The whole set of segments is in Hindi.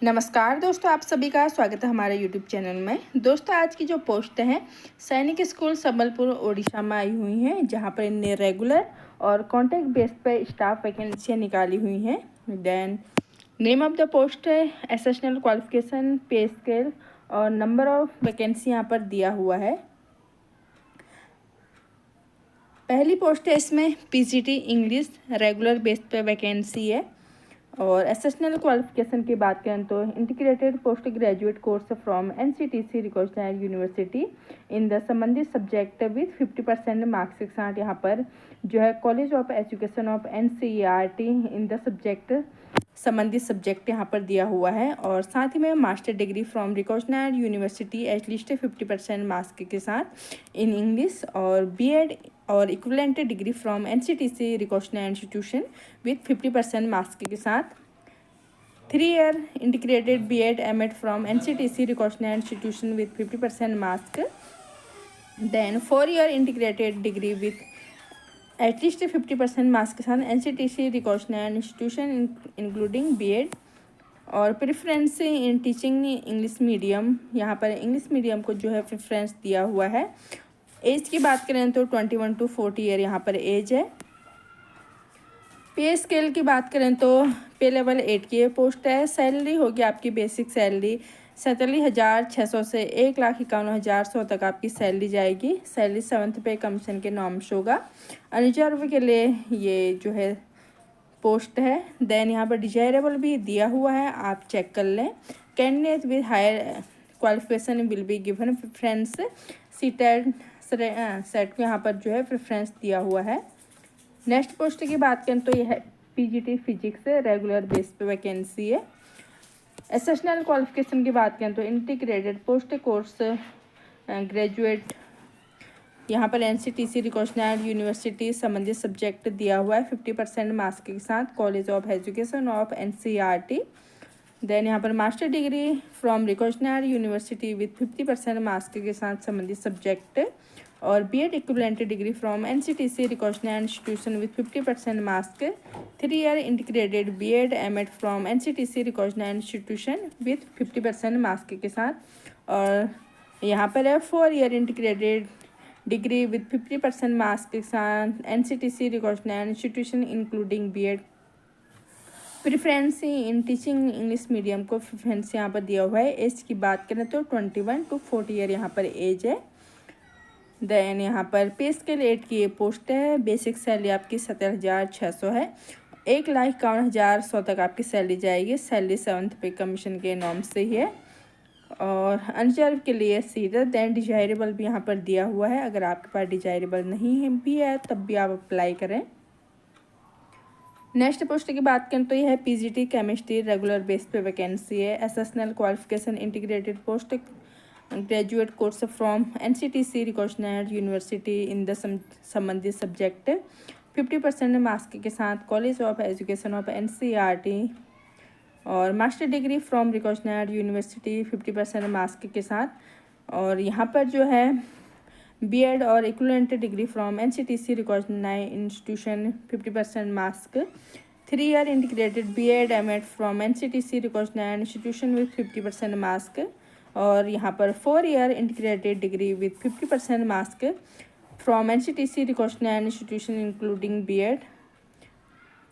नमस्कार दोस्तों, आप सभी का स्वागत है हमारे यूट्यूब चैनल में। दोस्तों, आज की जो पोस्ट है सैनिक स्कूल संबलपुर उड़ीसा में आई हुई हैं, जहां पर इनने रेगुलर और कॉन्ट्रैक्ट बेस पर स्टाफ वैकेंसियां निकाली हुई हैं। Then name of the post है एसेशनल क्वालिफिकेशन, पे स्केल और नंबर ऑफ वैकेंसी यहाँ पर दिया हुआ है। पहली पोस्ट है इसमें पीजीटी इंग्लिश रेगुलर बेस पे वैकेंसी है। और एसेशनल क्वालिफिकेशन की बात करें तो integrated post graduate course from NCTC recognised university in the संबंधित सब्जेक्ट विथ 50% मार्क्स के साथ यहाँ पर जो है college of education of NCERT in the subject संबंधित सब्जेक्ट यहाँ पर दिया हुआ है। और साथ ही में master degree from recognised university at least 50% marks के साथ इन इंग्लिश, और बीएड और equivalent degree from NCTC recognised institution with 50% marks के साथ 3-year integrated BEd MEd from NCTC recognised institution with 50% marks. Then 4-year integrated degree with at least 50% marks के साथ NCTC recognised institution including BEd. और preference in teaching English medium, यहाँ पर इंग्लिश मीडियम को जो है प्रेफरेंस दिया हुआ है। एज की बात करें तो 21 to 40 ईयर यहाँ पर एज है। पे स्केल की बात करें तो पे लेवल 8 की पोस्ट है। सैलरी होगी आपकी बेसिक सैलरी 47,600 से 1,51,100 तक आपकी सैलरी जाएगी। सैलरी 7th पे कमीशन के नॉर्म्स होगा। अनरिजर्व के लिए ये जो है पोस्ट है। देन यहाँ पर डिजायरेबल भी दिया हुआ है, आप चेक कर लें। Candidate with higher qualification will be given preference. सीटेड सेट को यहाँ पर जो है प्रेफरेंस दिया हुआ है। नेक्स्ट पोस्ट की बात करें तो यह है पीजीटी फिजिक्स रेगुलर बेस पे वैकेंसी है। एसेशनल क्वालिफिकेशन की बात करें तो इंटीग्रेटेड पोस्ट कोर्स ग्रेजुएट, यहाँ पर एनसीटीसी रिकॉग्नाइज्ड यूनिवर्सिटी संबंधित सब्जेक्ट दिया हुआ है 50% मार्क्स के साथ college of education of NCERT. Then यहाँ पर master degree from recognised university with 50% marks के साथ संबंधित सब्जेक्ट, और BEd equivalent degree from NCTC recognised institution with 50% marks. 3-year integrated BEd MEd from NCTC recognised institution with 50% marks के साथ। और यहाँ पर है 4-year integrated degree with 50% marks के साथ NCTC recognised institution including BEd. Preference in teaching English medium को प्रेफरेंस यहाँ पर दिया हुआ है। एज की बात करें तो 21 to 40 ईयर यहाँ पर एज है। देन यहाँ पर पे स्केल 8 की ये पोस्ट है। बेसिक सैलरी आपकी 17,600 है। 1,51,100 तक आपकी सैलरी जाएगी। सैलरी 7th पे कमीशन के नॉर्म से ही है। और अनरिजर्व के लिए सीट है। देन डिजायरेबल भी यहाँ पर दिया हुआ है। अगर आपके पास डिजायरेबल नहीं है भी है तब भी आप अप्लाई करें। नेक्स्ट पोस्ट की बात करें तो यह है पीजीटी केमिस्ट्री रेगुलर बेस पे वैकेंसी है। Essential qualification integrated post graduate course from NCTC recognised university in the संबंधित सब्जेक्ट 50% मार्क्स के साथ college of education of NCERT, और master degree from recognised university 50% marks के साथ। और यहाँ पर जो है बीएड और equivalent degree from NCTC recognised institution 50% marks. 3-year integrated BEd MEd from NCTC recognised institution with 50% marks. और यहाँ पर 4-year integrated degree with 50% marks from NCTC recognised institution including BEd.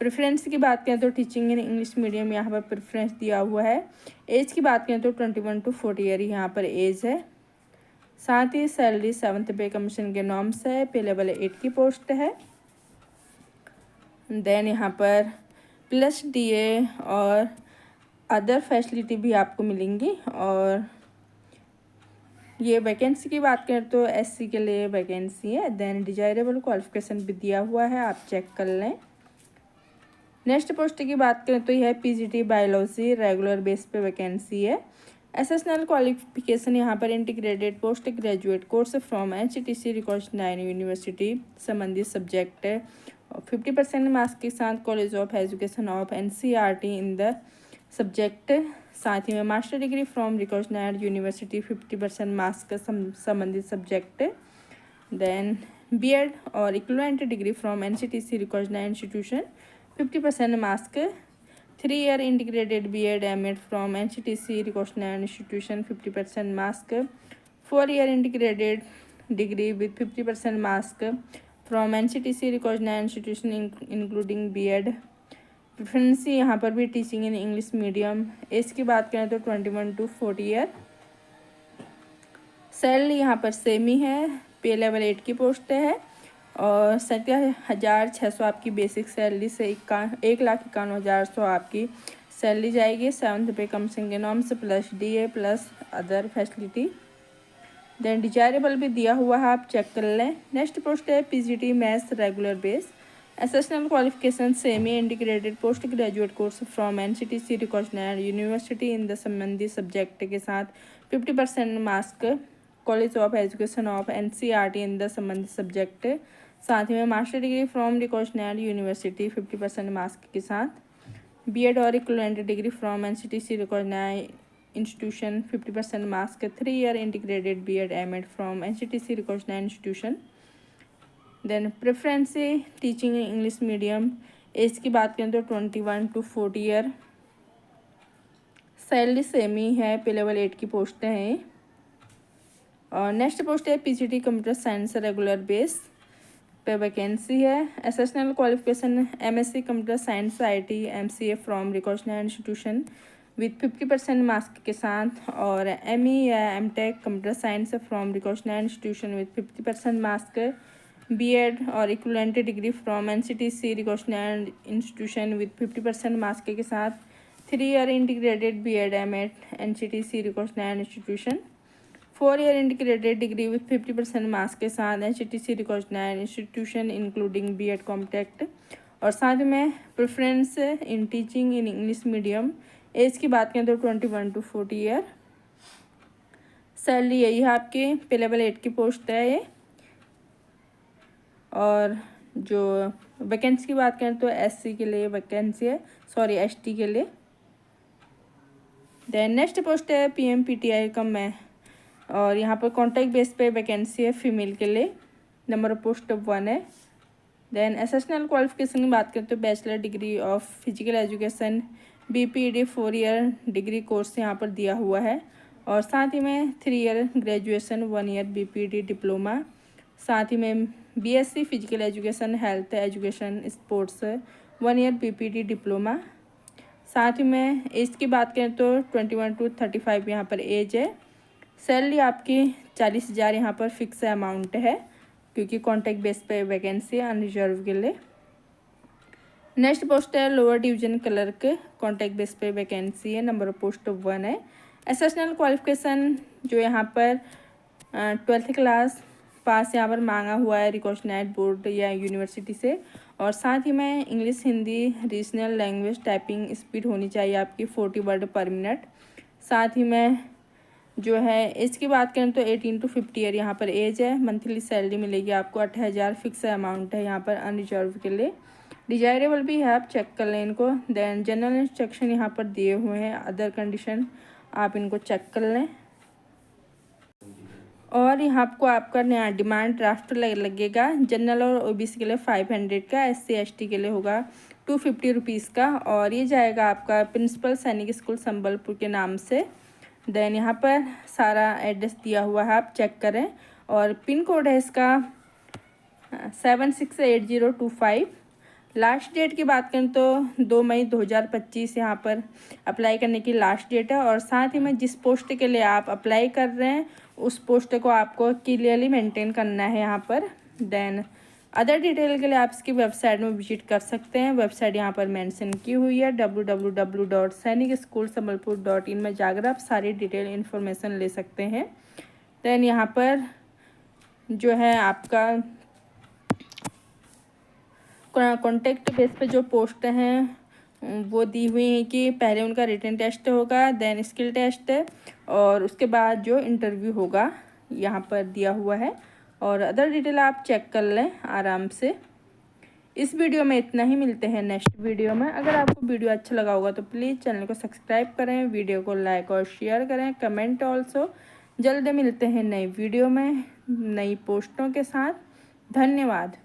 Preference की बात करें तो टीचिंग इन इंग्लिश मीडियम यहाँ पर प्रेफरेंस दिया हुआ है। एज की बात करें तो 21 to 40 ईयर यहाँ पर एज है। साथ ही सैलरी 7th पे कमीशन के नॉर्म्स है। पे लेवल 8 की पोस्ट है। देन यहाँ पर प्लस डीए और अदर फैसिलिटी भी आपको मिलेंगी। और ये वैकेंसी की बात करें तो एससी के लिए वैकेंसी है। देन डिजायरेबल क्वालिफिकेशन भी दिया हुआ है, आप चेक कर लें। नेक्स्ट पोस्ट की बात करें तो यह है पीजीटी बायोलॉजी रेगुलर बेस पे वैकेंसी है। एसेशनल क्वालिफिकेशन यहाँ पर integrated post graduate course from NCTC recognised university संबंधित सब्जेक्ट 50% मार्क्स के साथ college of education of NCERT in the subject. साथ ही में master degree from recognised university 50% marks का संबंधित सब्जेक्ट। देन बीएड और equivalent degree from NCTC recognised institution 50% marks 3-year integrated B.Ed M.Ed from NCTC recognized institution 50% mask. 4-year integrated degree with 50% mask from NCTC recognized institution including B.Ed. Preference यहाँ पर भी teaching in English medium. Age की बात करें तो 21 to 40 ईयर। सैलरी यहाँ पर सेम ही है, पे लेवल 8 की पोस्ट है और 17,600 आपकी बेसिक सैलरी से 1,51,100 आपकी सैलरी जाएगी। 7th पे कमीशन के norms plus DA plus other facility. Then desirable भी दिया हुआ है, आप चेक कर लें। नेक्स्ट पोस्ट है PGT maths regular base. Essential qualification semi integrated post graduate course from NCTC recognised university in the संबंधित सब्जेक्ट के साथ 50% marks. College of education of NCERT in the संबंधित सब्जेक्ट। साथ ही में master degree from recognised university 50% marks के साथ। B.Ed और equivalent degree from NCTC recognised institution 50% mask। 3-year integrated B.Ed M.Ed from NCTC recognized institution। Then preference teaching English medium. Age की बात करें तो 21 to 40 ईयर। सैलरी सेम ही है, पे लेवल 8 की पोस्टें हैं। और नेक्स्ट पोस्ट है PGT computer science regular base पे वैकेंसी है। Essential qualification MSc computer science IT MCA from recognised institution with 50% marks के साथ। और ME या MTech computer science from recognised institution with 50% marks. B.Ed और equivalent degree from NCTC recognised institution with 50% marks के साथ। 3-year integrated B.Ed M.Ed NCTC recognised institution. 4-year integrated degree with 50% marks के साथ NCTC recognised institution including B.Ed कॉम्प्टेक्ट। और साथ में preference in teaching in English medium. Age की बात करें तो 21 to 40 ईयर। सैलरी यही है आपकी, पे लेवल 8 की पोस्ट है ये। और जो वैकेंसी की बात करें तो SC के लिए वैकेंसी है, सॉरी ST के लिए। देन नेक्स्ट पोस्ट है PMPTI कम है और यहाँ पर कॉन्ट्रैक्ट बेस पे वैकेंसी है फीमेल के लिए। नंबर ऑफ पोस्ट 1 है। देन एसेशनल क्वालिफिकेशन की बात करें तो bachelor degree of physical education BPED 4-year degree course यहाँ पर दिया हुआ है। और साथ ही में 3-year graduation 1-year BPED diploma. साथ ही में BSc physical education health education sports 1-year BPED diploma. साथ ही में एज की बात करें तो 21 to 35 यहाँ पर एज है। सैलरी आपकी 40,000 यहाँ पर फिक्स अमाउंट है क्योंकि कॉन्ट्रैक्ट बेस पे वैकेंसी है अनरिजर्व के लिए। नेक्स्ट पोस्ट है lower division clerk, contract base पे वैकेंसी है। नंबर ऑफ पोस्ट 1 है। एसेशनल क्वालिफिकेशन जो यहाँ पर 12th क्लास पास यहाँ पर मांगा हुआ है रिकॉग्नाइज्ड बोर्ड या यूनिवर्सिटी से। और साथ ही में English Hindi regional language typing speed होनी चाहिए आपकी 40 वर्ड पर मिनट। साथ ही में जो है एज की बात करें तो 18 to 50 ईयर यहाँ पर एज है। मंथली सैलरी मिलेगी आपको 8,000 फिक्स अमाउंट है यहाँ पर अनरिजर्व के लिए। डिजायरेबल भी है, आप चेक कर लें इनको। देन जनरल इंस्ट्रक्शन यहाँ पर दिए हुए हैं, अदर कंडीशन आप इनको चेक कर लें। और यहाँ आपको आपका नया डिमांड ड्राफ्ट लगेगा। जनरल और OBC के लिए 500 का, SC ST के लिए होगा 250 रुपीज़ का। और ये जाएगा आपका प्रिंसिपल सैनिक स्कूल संबलपुर के नाम से। देन यहाँ पर सारा एड्रेस दिया हुआ है, आप चेक करें। और पिन कोड है इसका 768025। लास्ट डेट की बात करें तो 2 मई 2025 यहाँ पर अप्लाई करने की लास्ट डेट है। और साथ ही में जिस पोस्ट के लिए आप अप्लाई कर रहे हैं उस पोस्ट को आपको क्लियरली मेंटेन करना है यहाँ पर। देन अदर डिटेल के लिए आप इसकी वेबसाइट में विजिट कर सकते हैं। वेबसाइट यहाँ पर मेंशन की हुई है www.sainikschoolsambalpur.in में जाकर आप सारी डिटेल इन्फॉर्मेशन ले सकते हैं। देन यहाँ पर जो है आपका कॉन्टेक्ट बेस पे जो पोस्ट हैं वो दी हुई हैं कि पहले उनका रिटन टेस्ट होगा, देन स्किल टेस्ट और उसके बाद जो इंटरव्यू होगा यहाँ पर दिया हुआ है। और अदर डिटेल आप चेक कर लें आराम से। इस वीडियो में इतना ही, मिलते हैं नेक्स्ट वीडियो में। अगर आपको वीडियो अच्छा लगा होगा तो प्लीज़ चैनल को सब्सक्राइब करें, वीडियो को लाइक और शेयर करें, कमेंट ऑल्सो। जल्द मिलते हैं नई वीडियो में नई पोस्टों के साथ। धन्यवाद।